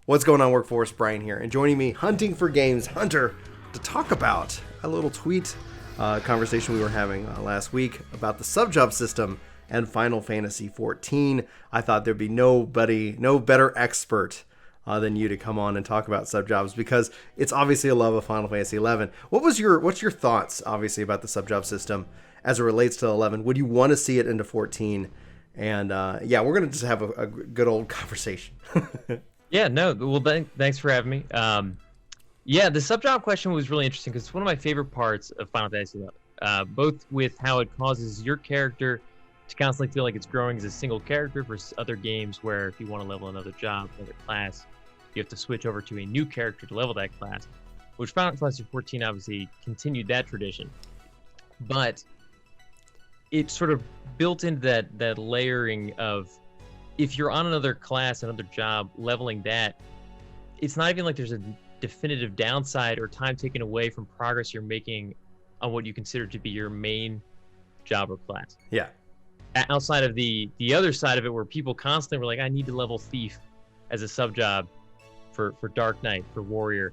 What's going on, Workforce? Brian here, and joining me, Hunting for Games Hunter, to talk about a little tweet conversation we were having last week about the Subjob system and Final Fantasy XIV. I thought there'd be no better expert than you to come on and talk about Subjobs, because it's obviously a love of Final Fantasy XI. What's your thoughts, obviously, about the Subjob system as it relates to 11? Would you want to see it into 14? And we're gonna just have a good old conversation. Yeah, no, well, thanks for having me. The subjob question was really interesting because it's one of my favorite parts of Final Fantasy XI, both with how it causes your character to constantly feel like it's growing as a single character versus other games where if you want to level another job, another class, you have to switch over to a new character to level that class, which Final Fantasy XIV obviously continued that tradition. But it sort of built into that layering of, if you're on another class, another job, leveling that, it's not even like there's a definitive downside or time taken away from progress you're making on what you consider to be your main job or class. Yeah. Outside of the other side of it, where people constantly were like, I need to level Thief as a sub job for Dark Knight, for Warrior.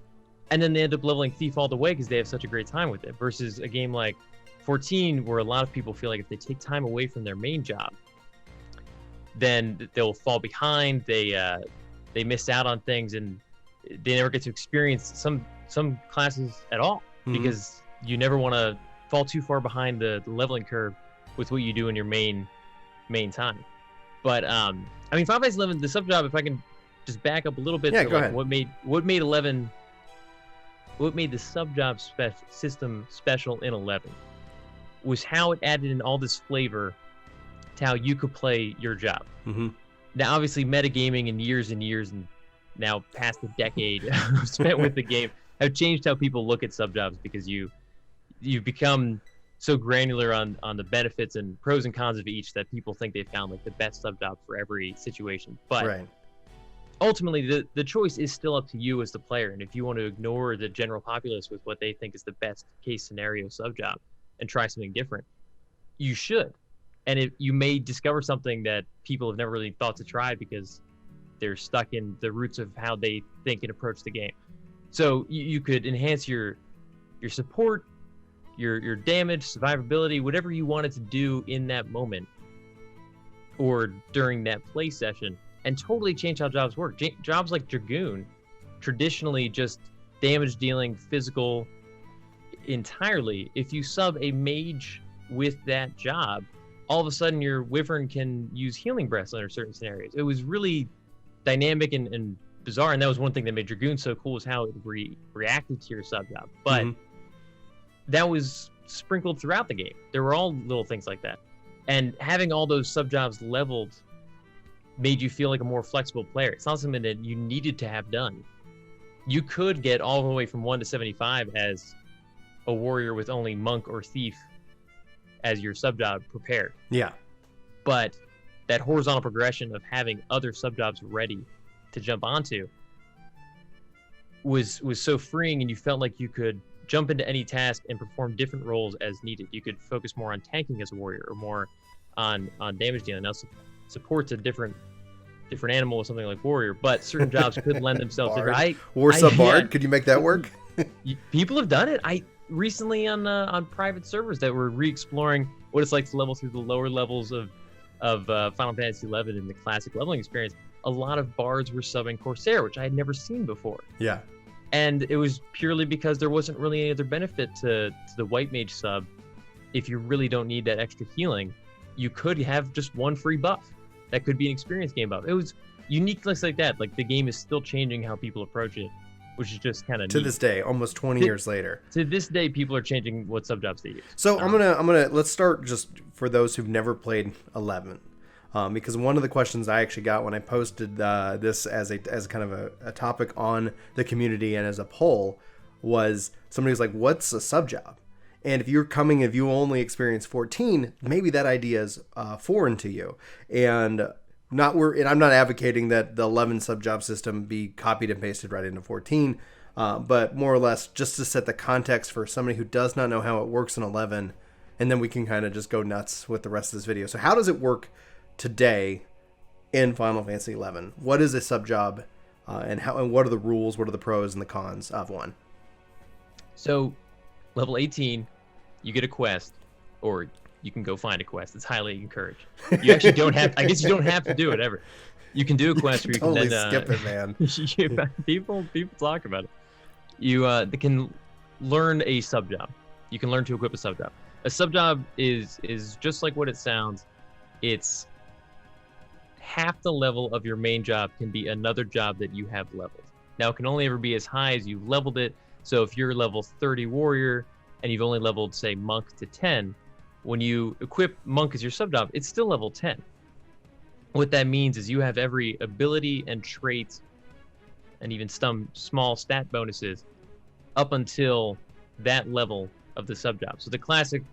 And then they end up leveling Thief all the way because they have such a great time with it. Versus a game like 14, where a lot of people feel like if they take time away from their main job, then they'll fall behind. They miss out on things, and they never get to experience some classes at all, because you never want to fall too far behind the leveling curve with what you do in your main time. But Final Fantasy XI, the subjob, if I can just back up a little bit, go ahead. What made the subjob system special in 11 was how it added in all this flavor to how you could play your job. Now, obviously, metagaming and years and now past a decade spent with the game have changed how people look at subjobs, because you've become so granular on the benefits and pros and cons of each that people think they found like the best subjob for every situation. But ultimately, the choice is still up to you as the player. And if you want to ignore the general populace with what they think is the best case scenario subjob and try something different, you should. And you may discover something that people have never really thought to try because they're stuck in the roots of how they think and approach the game. So you could enhance your support, your damage, survivability, whatever you wanted to do in that moment or during that play session, and totally change how jobs work. Jobs like Dragoon, traditionally just damage dealing, physical entirely. If you sub a mage with that job, all of a sudden your Wyvern can use healing breaths under certain scenarios. It was really dynamic and bizarre, and that was one thing that made Dragoon so cool, is how it reacted to your sub-job. But that was sprinkled throughout the game. There were all little things like that. And having all those sub-jobs leveled made you feel like a more flexible player. It's not something that you needed to have done. You could get all the way from 1 to 75 as a warrior with only monk or thief as your sub-job prepared. Yeah. But that horizontal progression of having other sub-jobs ready to jump onto was so freeing, and you felt like you could jump into any task and perform different roles as needed. You could focus more on tanking as a warrior, or more on damage dealing. Now, support's a different animal with something like warrior, but certain jobs could lend themselves to War sub bard. Could you make that work? People have done it. Recently on private servers that were re-exploring what it's like to level through the lower levels of Final Fantasy XI in the classic leveling experience. A lot of bards were subbing Corsair, which I had never seen before. Yeah. And it was purely because there wasn't really any other benefit to the white mage sub. If you really don't need that extra healing, you could have just one free buff. That could be an experience game buff. It was uniqueness like that. Like, the game is still changing how people approach it, which is just kind of to this day, almost 20 years later. To this day, people are changing what subjobs they use. So I'm gonna let's start just for those who've never played 11, because one of the questions I actually got when I posted this as kind of a topic on the community and as a poll was, somebody was like, "What's a subjob?" And if you only experience 14, maybe that idea is foreign to you, and I'm not advocating that the 11 subjob system be copied and pasted right into 14, but more or less just to set the context for somebody who does not know how it works in 11, and then we can kind of just go nuts with the rest of this video. So how does it work today in Final Fantasy XI? What is a subjob? and what are the rules, what are the pros and the cons of one? So, level 18, you get a quest, or you can go find a quest. It's highly encouraged. You actually don't have. I guess you don't have to do it ever. You can do a quest where you totally can then skip it, man. people talk about it. You can learn a sub-job. You can learn to equip a sub-job. A sub-job is just like what it sounds. It's half the level of your main job can be another job that you have leveled. Now, it can only ever be as high as you've leveled it. So if you're level 30 warrior and you've only leveled, say, monk to 10, when you equip monk as your sub-job, it's still level 10. What that means is you have every ability and trait and even some small stat bonuses up until that level of the sub-job. So the classic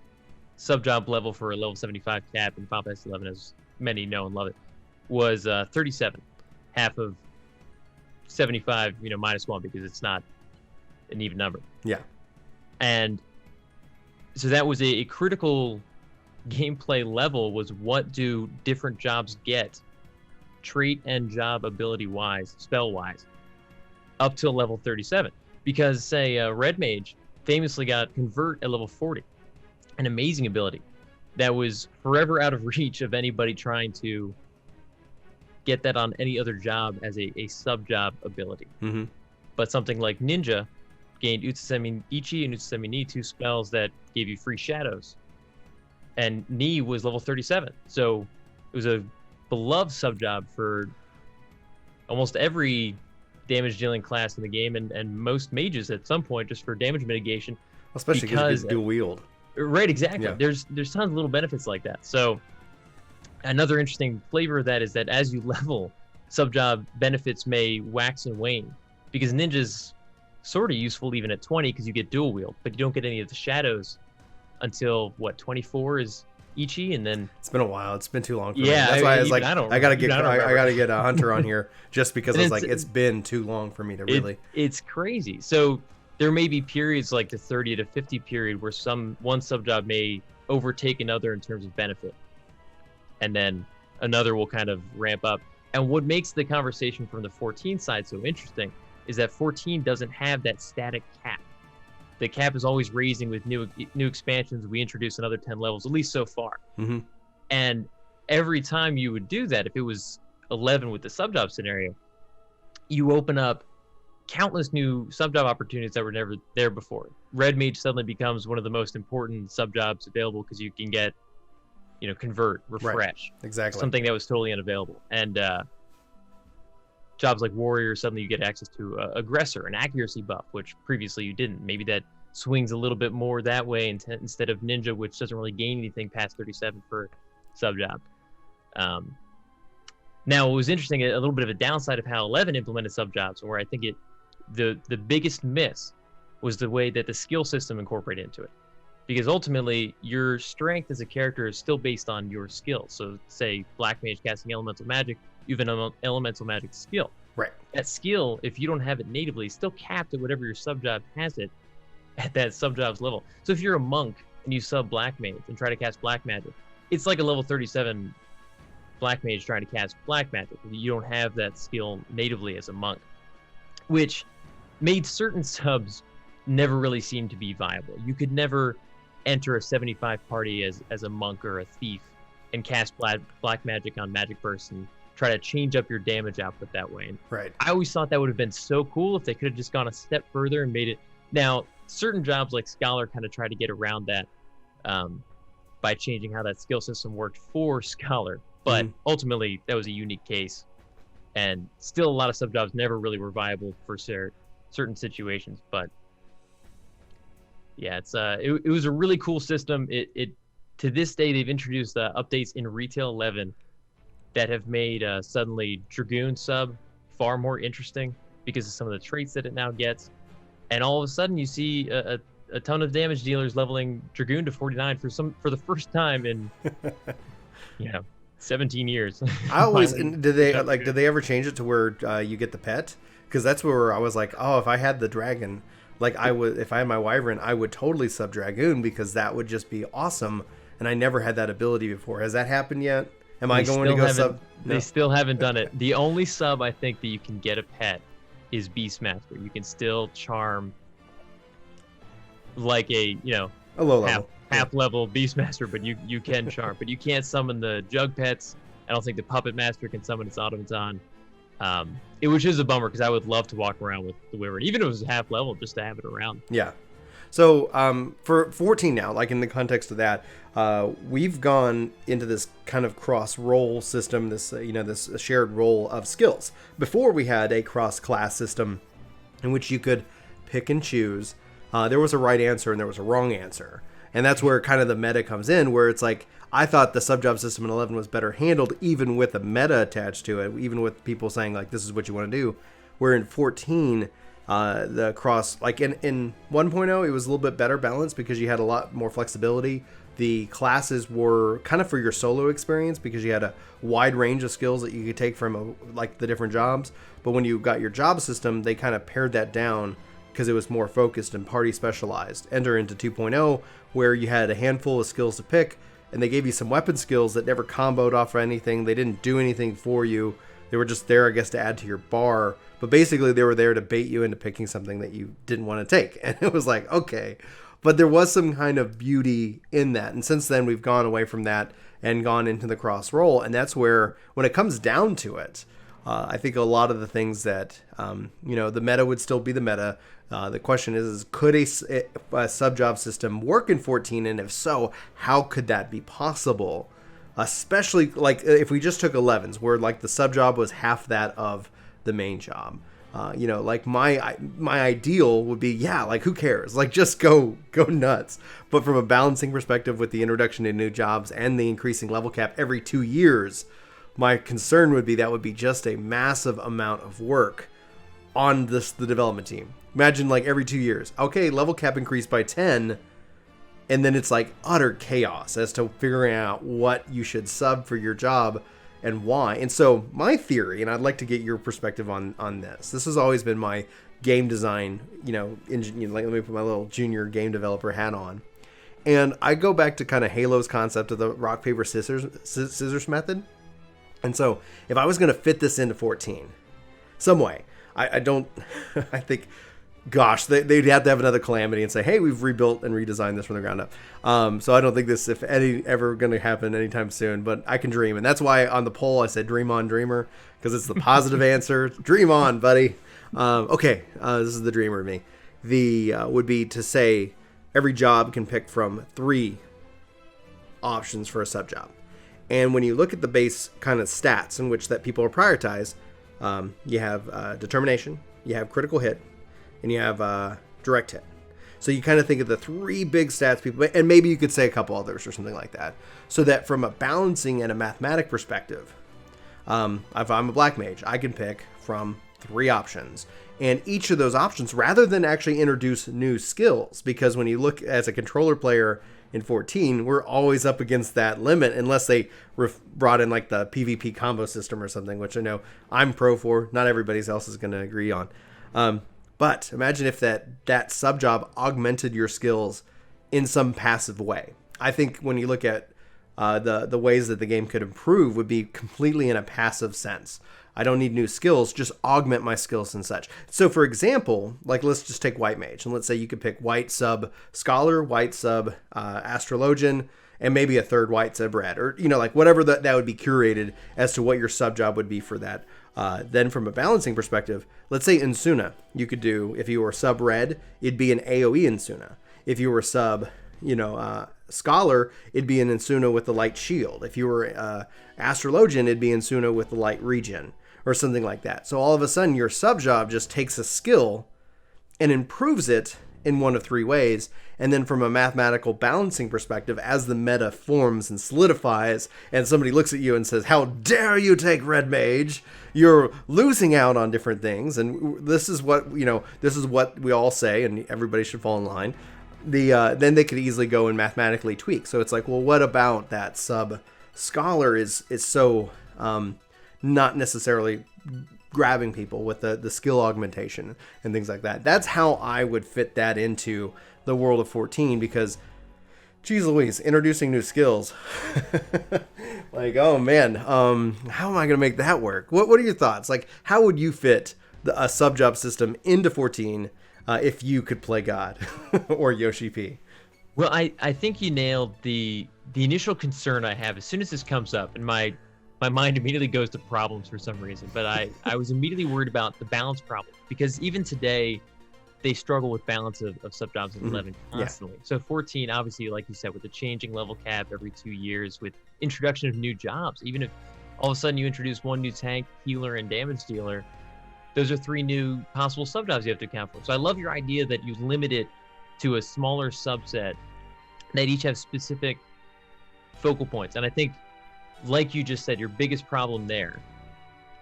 sub-job level for a level 75 cap in Final Fantasy XI, as many know and love it, was 37, half of 75, minus 1, because it's not an even number. Yeah. And so that was a critical gameplay level, was what do different jobs get, trait and job ability-wise, spell-wise, up to level 37. Because, say, Red Mage famously got Convert at level 40, an amazing ability that was forever out of reach of anybody trying to get that on any other job as a sub-job ability. Mm-hmm. But something like Ninja gained Utsusemi Ichi and Utsusemi Ni, 2 spells that gave you free shadows. And Ni was level 37. So it was a beloved sub-job for almost every damage-dealing class in the game, and most mages at some point, just for damage mitigation. Especially because you dual wield. Right, exactly. Yeah. There's tons of little benefits like that. So another interesting flavor of that is that as you level, sub-job benefits may wax and wane, because Ninja's sort of useful even at 20 because you get dual wield, but you don't get any of the shadows until 24 is Ichi, and then it's been a while. It's been too long for me. Yeah, That's why I was like, I gotta get a Hunter on here just because I was like, it's been too long for me to really. It's crazy. So there may be periods like the 30 to 50 period where one sub-job may overtake another in terms of benefit, and then another will kind of ramp up. And what makes the conversation from the 14 side so interesting is that 14 doesn't have that static cap. The cap is always raising with new expansions. We introduce another 10 levels, at least so far. Mm-hmm. And every time you would do that, if it was 11 with the sub-job scenario, you open up countless new sub-job opportunities that were never there before. Red Mage suddenly becomes one of the most important sub-jobs available because you can get, Convert, Refresh. Right. Exactly. Something that was totally unavailable. And jobs like Warrior, suddenly you get access to Aggressor, an accuracy buff, which previously you didn't. Maybe that swings a little bit more that way instead of Ninja, which doesn't really gain anything past 37 for sub-job. Now, it was interesting, a little bit of a downside of how 11 implemented sub-jobs, where I think the biggest miss was the way that the skill system incorporated into it. Because ultimately, your strength as a character is still based on your skills. So, say, Black Mage casting Elemental Magic, you have an Elemental Magic skill. Right. That skill, if you don't have it natively, is still capped at whatever your sub-job has it at that sub-job's level. So if you're a monk and you sub Black Mage and try to cast Black Magic, it's like a level 37 Black Mage trying to cast Black Magic. You don't have that skill natively as a monk, which made certain subs never really seem to be viable. You could never enter a 75 party as a monk or a thief and cast Black Magic on Magic Burst and try to change up your damage output that way. And right. I always thought that would have been so cool if they could have just gone a step further and made it. Now, certain jobs like Scholar kind of try to get around that by changing how that skill system worked for Scholar. But ultimately, that was a unique case. And still, a lot of sub-jobs never really were viable for certain situations. But yeah, it was a really cool system. It to this day, they've introduced updates in Retail 11 that have made suddenly Dragoon sub far more interesting because of some of the traits that it now gets. And all of a sudden you see a ton of damage dealers leveling Dragoon to 49 for the first time in 17 years. I always did they ever change it to where you get the pet? Because that's where I was like, oh, if I had the dragon, like if I had my Wyvern, I would totally sub Dragoon because that would just be awesome. And I never had that ability before. Has that happened yet? Am I going to go sub? They still haven't done it. The only sub I think that you can get a pet is Beastmaster. You can still charm like a, A low level. half level Beastmaster, but you can charm. But you can't summon the Jug Pets. I don't think the Puppet Master can summon its automaton. Which is a bummer, because I would love to walk around with the Wyvern, even if it was half level, just to have it around. Yeah. So for 14 now, like in the context of that, we've gone into this kind of cross role system, this this shared role of skills. Before we had a cross class system in which you could pick and choose. There was a right answer and there was a wrong answer, and that's where kind of the meta comes in, where it's like, I thought the subjob system in 11 was better handled, even with a meta attached to it, even with people saying like, this is what you want to do. Where in 14, the cross, like in 1.0, it was a little bit better balanced because you had a lot more flexibility. The classes were kind of for your solo experience because you had a wide range of skills that you could take from like the different jobs. But when you got your job system, they kind of pared that down because it was more focused and party specialized. Enter into 2.0, where you had a handful of skills to pick, and they gave you some weapon skills that never comboed off of anything. They didn't do anything for you. They were just there, I guess, to add to your bar. But basically, they were there to bait you into picking something that you didn't want to take. And it was like, okay. But there was some kind of beauty in that. And since then, we've gone away from that and gone into the cross roll. And that's where, when it comes down to it, I think a lot of the things that, the meta would still be the meta. The question is could a subjob system work in 14? And if so, how could that be possible? Especially like if we just took 11s, where like the subjob was half that of the main job. Like my ideal would be, like who cares? Like just go nuts. But from a balancing perspective, with the introduction to new jobs and the increasing level cap every 2 years, my concern would be that would be just a massive amount of work on the development team. Imagine like every 2 years, okay, level cap increased by 10, and then it's like utter chaos as to figuring out what you should sub for your job and why. And so my theory, and I'd like to get your perspective on this. This has always been my game design, like let me put my little junior game developer hat on. And I go back to kind of Halo's concept of the rock, paper, scissors method. And so if I was going to fit this into 14 some way, I don't, I think, gosh, they'd have to have another calamity and say, hey, we've rebuilt and redesigned this from the ground up. So I don't think this, if any, ever going to happen anytime soon, but I can dream. And that's why on the poll, I said dream on, dreamer, because it's the positive answer. Dream on, buddy. Okay, this is the dreamer of me. Would be to say every job can pick from 3 options for a sub-job. And when you look at the base kind of stats in which that people are prioritized, you have determination, you have critical hit, and you have direct hit. So you kind of think of the 3 big stats people, and maybe you could say a couple others or something like that. So that from a balancing and a mathematic perspective, if I'm a black mage, I can pick from 3 options. And each of those options, rather than actually introduce new skills, because when you look as a controller player in 14, we're always up against that limit unless they brought in like the PvP combo system or something, which I know I'm pro for. Not everybody else is going to agree on. But imagine if that sub-job augmented your skills in some passive way. I think when you look at the ways that the game could improve would be completely in a passive sense. I don't need new skills, just augment my skills and such. So for example, like let's just take White Mage, and let's say you could pick White sub Scholar, White sub Astrologian, and maybe a third White sub Red, or like whatever that would be curated as to what your sub job would be for that. Then from a balancing perspective, let's say Insuna, you could do, if you were sub Red, it'd be an AoE Insuna. If you were sub, Scholar, it'd be an Insuna with the light shield. If you were Astrologian, it'd be Insuna with the light regen, or something like that. So all of a sudden, your sub job just takes a skill and improves it in one of 3 ways. And then from a mathematical balancing perspective, as the meta forms and solidifies, and somebody looks at you and says, how dare you take Red Mage? You're losing out on different things. And this is what, this is what we all say, and everybody should fall in line. Then they could easily go and mathematically tweak. So it's like, well, what about that sub Scholar is so not necessarily grabbing people with the skill augmentation and things like that. That's how I would fit that into the world of 14, because geez Louise, introducing new skills. Like, oh man, how am I going to make that work? What are your thoughts? Like, how would you fit a sub job system into 14 if you could play God or Yoshi P. Well, I think you nailed the initial concern I have as soon as this comes up, and my mind immediately goes to problems for some reason. But I was immediately worried about the balance problem, because even today they struggle with balance of Subjobs in 11 constantly. Yeah. So 14, obviously, like you said, with the changing level cap every 2 years, with introduction of new jobs, even if all of a sudden you introduce one new tank, healer, and damage dealer, those are 3 new possible Subjobs you have to account for. So I love your idea that you limit it to a smaller subset that each have specific focal points. And I think, like you just said, your biggest problem there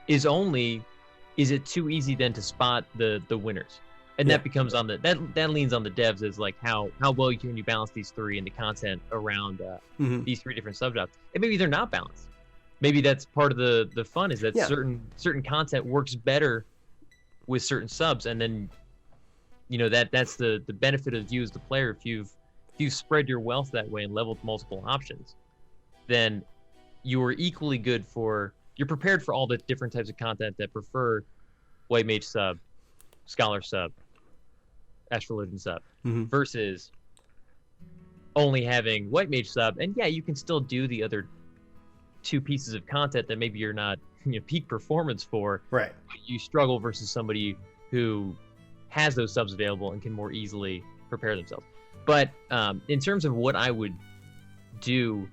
is it too easy then to spot the winners? And that becomes on that leans on the devs as like how well can you balance these 3 and the content around these 3 different subjobs. And maybe they're not balanced. Maybe that's part of the fun, is that certain content works better with certain subs, and then that's the benefit of you as the player. If you've spread your wealth that way and leveled multiple options, then you are equally good you're prepared for all the different types of content that prefer White Mage sub, Scholar sub, Astrologian sub, versus only having White Mage sub. And you can still do the other 2 pieces of content that maybe you're not peak performance for. Right. You struggle versus somebody who has those subs available and can more easily prepare themselves. But in terms of what I would do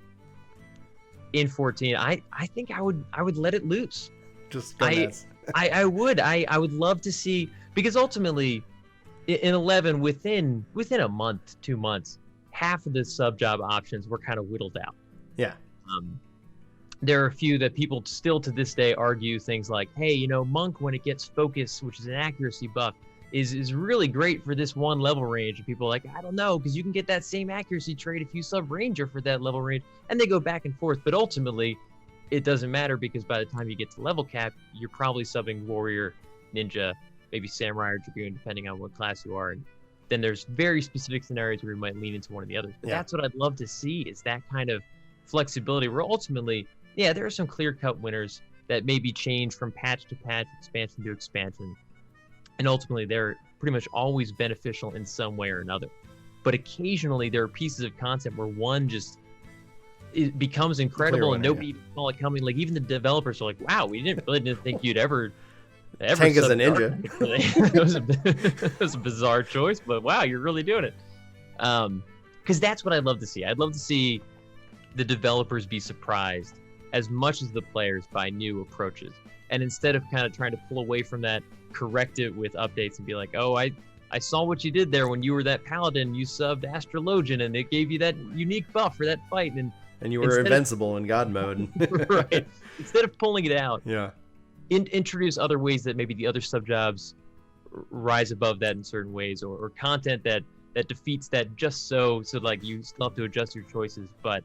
in 14, I think I would let it loose. Just go nuts. I would love to see, because ultimately in 11, within a month, 2 months, half of the sub job options were kind of whittled out. Yeah. There are a few that people still to this day argue things like, hey, Monk, when it gets focus, which is an accuracy buff, is really great for this one level range. And people are like, I don't know, because you can get that same accuracy trait if you sub Ranger for that level range. And they go back and forth. But ultimately, it doesn't matter, because by the time you get to level cap, you're probably subbing Warrior, Ninja, maybe Samurai or Dragoon, depending on what class you are. And then there's very specific scenarios where you might lean into one or the other. But that's what I'd love to see, is that kind of flexibility, where ultimately, there are some clear-cut winners that maybe change from patch to patch, expansion to expansion. And ultimately, they're pretty much always beneficial in some way or another. But occasionally, there are pieces of content where one just it becomes incredible, and nobody saw it coming. Like, even the developers are like, "Wow, we didn't think you'd ever tank as a ninja." It was a bizarre choice, but wow, you're really doing it. Because that's what I'd love to see. I'd love to see the developers be surprised as much as the players by new approaches. And instead of kind of trying to pull away from that, correct it with updates and be like, oh, I saw what you did there when you were that paladin, you subbed Astrologian and it gave you that unique buff for that fight. And you were invincible in God mode. Right. Instead of pulling it out, yeah, introduce other ways that maybe the other subjobs rise above that in certain ways, or content that defeats that just so like you still have to adjust your choices. But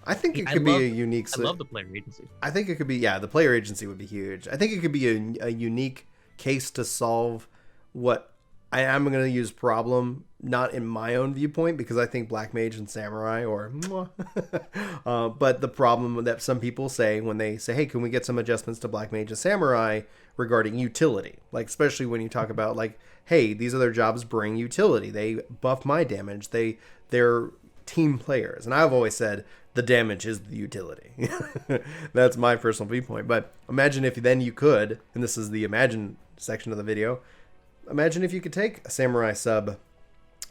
I think it could be a unique... I love the player agency. I think it could be... the player agency would be huge. I think it could be a unique case to solve what... I'm going to use problem, not in my own viewpoint, because I think Black Mage and Samurai but the problem that some people say when they say, hey, can we get some adjustments to Black Mage and Samurai regarding utility? Like, especially when you talk about, like, hey, these other jobs bring utility. They buff my damage. They're team players. And I've always said... the damage is the utility. That's my personal viewpoint. But imagine if then you could, and this is the imagine section of the video, imagine if you could take a Samurai sub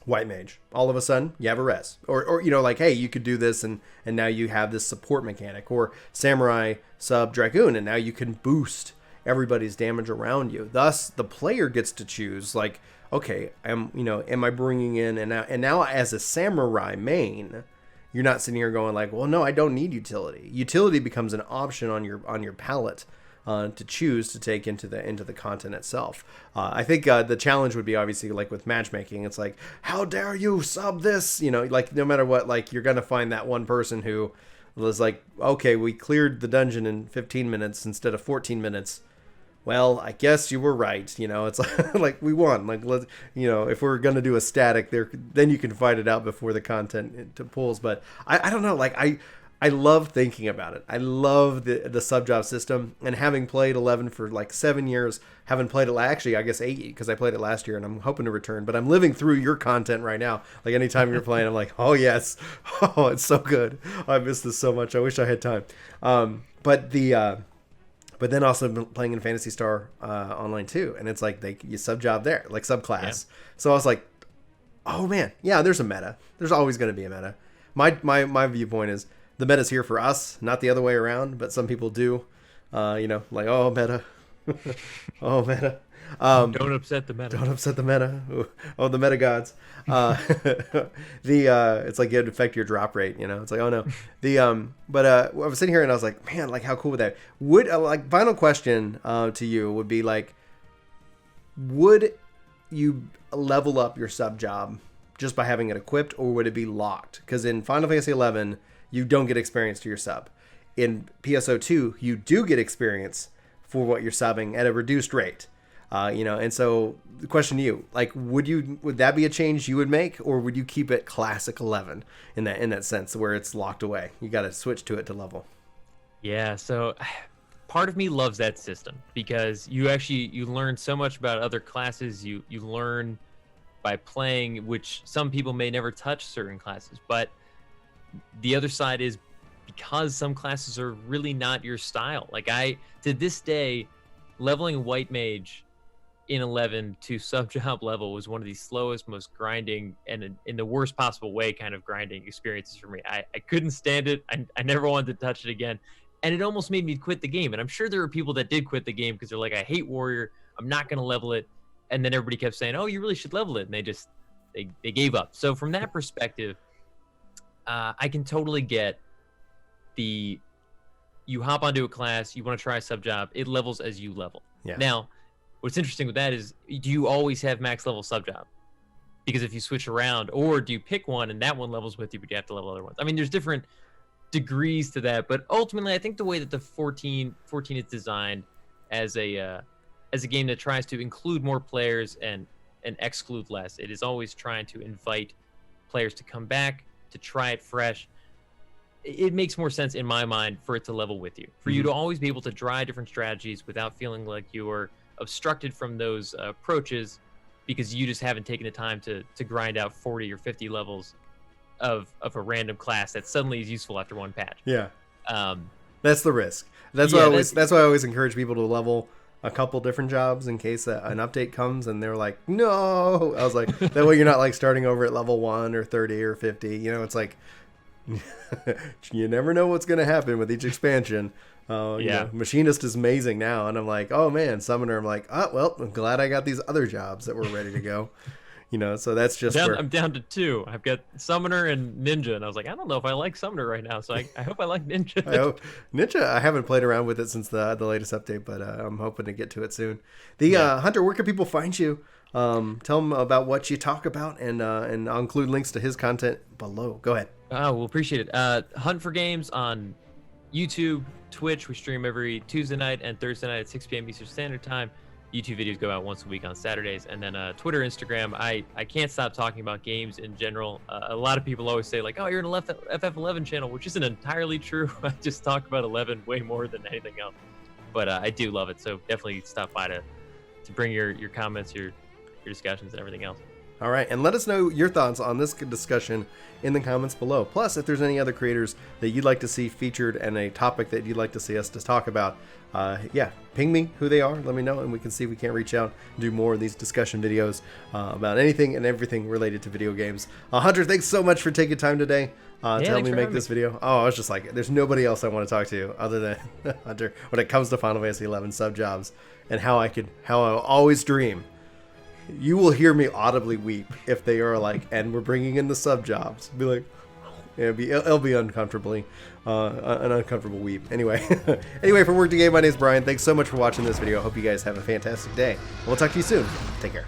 White Mage. All of a sudden, you have a res. Or like, hey, you could do this, and now you have this support mechanic. Or Samurai sub Dragoon, and now you can boost everybody's damage around you. Thus, the player gets to choose, like, okay, am I bringing in, and now as a Samurai main... you're not sitting here going like, well, no, I don't need utility. Utility becomes an option on your palette to choose to take into the content itself. I think the challenge would be obviously like with matchmaking. It's like, how dare you sub this? Like no matter what, like you're gonna find that one person who was like, okay, we cleared the dungeon in 15 minutes instead of 14 minutes. Well, I guess you were right. It's like we won. Like, if we're going to do a static there, then you can fight it out before the content pulls. But I don't know. Like, I love thinking about it. I love the sub job system, and having played 11 for like 7 years, haven't played it actually I guess 8 because I played it last year, and I'm hoping to return. But I'm living through your content right now. Like anytime you're playing, I'm like, oh yes, oh it's so good. I miss this so much. I wish I had time. But then also been playing in Phantasy Star Online too, and it's like you sub job there, like subclass. Yeah. So I was like, oh man, yeah, there's a meta. There's always going to be a meta. My viewpoint is, the meta's here for us, not the other way around, but some people do. Like, oh, meta. Oh, meta. Don't upset the meta. Don't upset the meta. Oh, the meta gods. It's like it'd affect your drop rate, It's like, oh no. But I was sitting here and I was like, man, like how cool would that? Like final question to you would be like, would you level up your sub job just by having it equipped, or would it be locked? Because in Final Fantasy XI, you don't get experience to your sub. In PSO2, you do get experience for what you're subbing at a reduced rate. And so the question to you, like, would that be a change you would make, or would you keep it classic 11 in that sense where it's locked away? You got to switch to it to level. Yeah. So part of me loves that system because you learn so much about other classes. You learn by playing, which some people may never touch certain classes, but the other side is because some classes are really not your style. Like to this day, leveling White Mage in 11 to sub-job level was one of the slowest, most grinding, and in the worst possible way kind of grinding experiences for me. I couldn't stand it. I never wanted to touch it again. And it almost made me quit the game. And I'm sure there were people that did quit the game because they're like, I hate Warrior. I'm not going to level it. And then everybody kept saying, oh, you really should level it. And they gave up. So from that perspective, I can totally get you hop onto a class, you want to try a sub job, it levels as you level. Yeah. Now, what's interesting with that is, do you always have max level sub job? Because if you switch around, or do you pick one and that one levels with you, but you have to level other ones? I mean, there's different degrees to that, but ultimately, I think the way that the 14 is designed as a game that tries to include more players and exclude less, it is always trying to invite players to come back, to try it fresh. It makes more sense in my mind for it to level with you, for you to always be able to try different strategies without feeling like you are obstructed from those approaches because you just haven't taken the time to grind out 40 or 50 levels of a random class that suddenly is useful after one patch. Yeah. That's the risk. That's why I always encourage people to level a couple different jobs in case an update comes and they're like, no. I was like, that way you're not like starting over at level 1 or 30 or 50. It's like, you never know what's going to happen with each expansion. Machinist is amazing now, and I'm like, oh man, Summoner, I'm like, oh well, I'm glad I got these other jobs that were ready to go. So that's just I'm down to 2. I've got Summoner and Ninja, and I was like, I don't know if I like Summoner right now, so I hope I like Ninja. Ninja, I haven't played around with it since the latest update, but I'm hoping to get to it soon. Hunter, where can people find you? Tell them about what you talk about, and I'll include links to his content below. Go ahead. Oh, we'll appreciate it. Hunt for Games on YouTube, Twitch. We stream every Tuesday night and Thursday night at 6 p.m. Eastern Standard Time. YouTube videos go out once a week on Saturdays. And then Twitter, Instagram. I can't stop talking about games in general. A lot of people always say, like, oh, you're in a FF11 channel, which isn't entirely true. I just talk about 11 way more than anything else. But I do love it. So definitely stop by to bring your comments, your discussions, and everything else. All right, and let us know your thoughts on this discussion in the comments below. Plus, if there's any other creators that you'd like to see featured and a topic that you'd like to see us to talk about, ping me who they are, let me know, and we can see if we can't reach out and do more of these discussion videos about anything and everything related to video games. Hunter, thanks so much for taking time today to help me make this video. Oh, I was just like, there's nobody else I want to talk to other than Hunter when it comes to Final Fantasy XI sub jobs and how I always dream. You will hear me audibly weep if they are like, and we're bringing in the sub jobs. Be like, it'll be uncomfortably, an uncomfortable weep. Anyway, for Work to Game, my name's Brian. Thanks so much for watching this video. I hope you guys have a fantastic day. We'll talk to you soon. Take care.